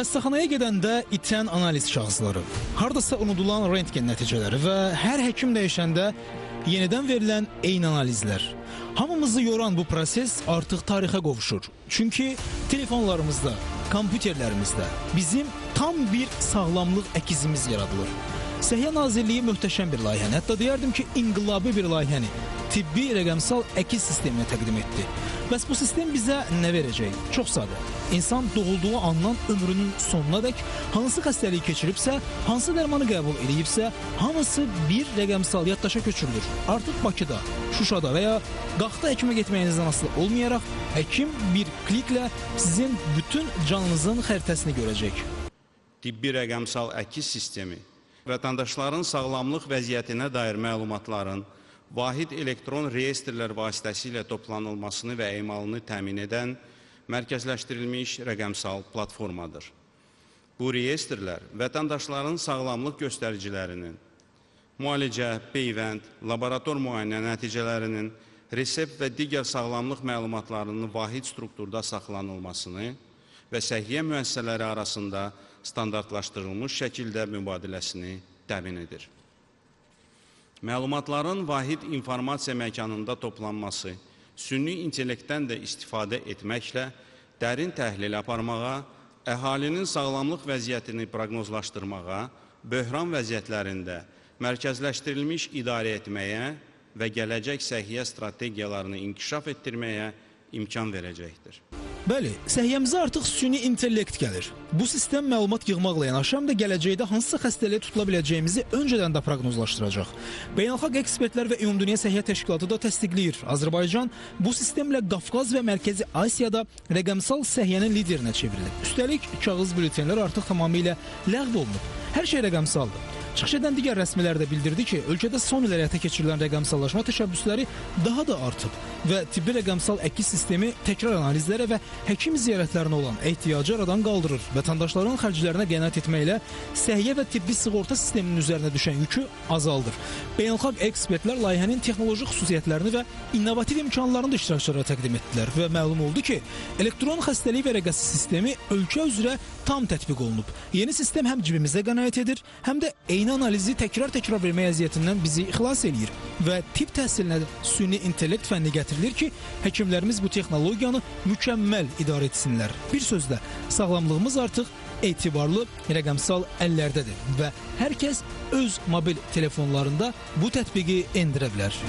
Xəstəxanaya gedəndə itən analiz kağızları, hardasa unudulan rentgen nəticələri və hər həkim dəyişəndə yenidən verilən eyni analizlər. Hamımızı yoran bu proses artıq tarixə qovuşur. Çünki telefonlarımızda, kompüterlərimizdə bizim tam bir sağlamlıq əkizimiz yaradılır. Səhiyyə Nazirliyi möhtəşəm bir layihəni, hətta deyərdim ki, inqilabi bir layihəni tibbi rəqəmsal əkiz sisteminə təqdim etdi. Bəs bu sistem bizə nə verəcək? Çox sadə. İnsan doğulduğu andan ömrünün sonuna dək hansı xəstəliyi keçiribsə, hansı dərmanı qəbul edibsə, hamısı bir rəqəmsal yaddaşa köçürülür. Artıq Bakıda, Şuşada və ya Qaxda həkimə getməyinizdən asılı olmayaraq, həkim bir kliklə sizin bütün canınızın xəritəsini görəcək. Tibbi rəqəmsal əkiz sistemi vətəndaşların sağlamlıq vəziyyətinə dair məlumatların vahid elektron reyestrlər vasitəsilə toplanılmasını və emalını təmin edən mərkəzləşdirilmiş rəqəmsal platformadır. Bu reyestrlər vətəndaşların sağlamlıq göstəricilərinin, müalicə, peyvənd, laborator müayinə nəticələrinin, resept və digər sağlamlıq məlumatlarının vahid strukturda saxlanılmasını və səhiyyə müəssisələri arasında standartlaşdırılmış şəkildə mübadiləsini təmin edir. Məlumatların vahid informasiya məkanında toplanması, süni intellektdən də istifadə etməklə dərin təhlil aparmağa, əhalinin sağlamlıq vəziyyətini proqnozlaşdırmağa, böhran vəziyyətlərində mərkəzləşdirilmiş idarə etməyə və gələcək səhiyyə strategiyalarını inkişaf etdirməyə imkan verəcəkdir. Bəli, səhiyyəmizə artıq süni intellekt gəlir. Bu sistem məlumat yığmaqla yanaşı həm də gələcəkdə hansısa xəstəliyə tutula biləcəyimizi öncədən də proqnozlaşdıracaq. Beynəlxalq ekspertlər və Ümumdünya Səhiyyə Təşkilatı da təsdiqləyir. Azərbaycan bu sistemlə Qafqaz və Mərkəzi Asiyada rəqəmsal səhiyyənin liderinə çevrilib. Üstəlik, kağız bültenlər artıq tamamilə ləğv olunub. Hər şey rəqəmsaldır. Çıxış edən digər rəsmilər də bildirdi ki, ölkədə son il həyata keçirilən rəqəmsallaşma təşəbbüsləri daha da artıb və tibbi rəqəmsal əkiz sistemi təkrar analizlərə və həkim ziyarətlərinə olan ehtiyacı aradan qaldırır. Vətəndaşların xərclərinə qənaət etməklə səhiyyə və tibbi sığorta sisteminin üzərinə düşən yükü azaldır. Beynəlxalq ekspertlər layihənin texnoloji xüsusiyyətlərini və innovativ imkanlarını da iştirakçılara təqdim etdilər və məlum oldu ki, elektron xəstəlik vərəqəsi sistemi ölkə üzrə tam tətbiq olunub. Yeni sistem həm cibimizə qənaət edir, həm də eyni analizi təkrar vermək əziyyətindən bizi xilas eləyir və tibb təhsilinə süni intellekt fənni gətirilir ki, həkimlərimiz bu texnologiyanı mükəmməl idarə etsinlər. Bir sözlə, sağlamlığımız artıq etibarlı rəqəmsal əllərdədir və hər kəs öz mobil telefonlarında bu tətbiqi endirə bilər.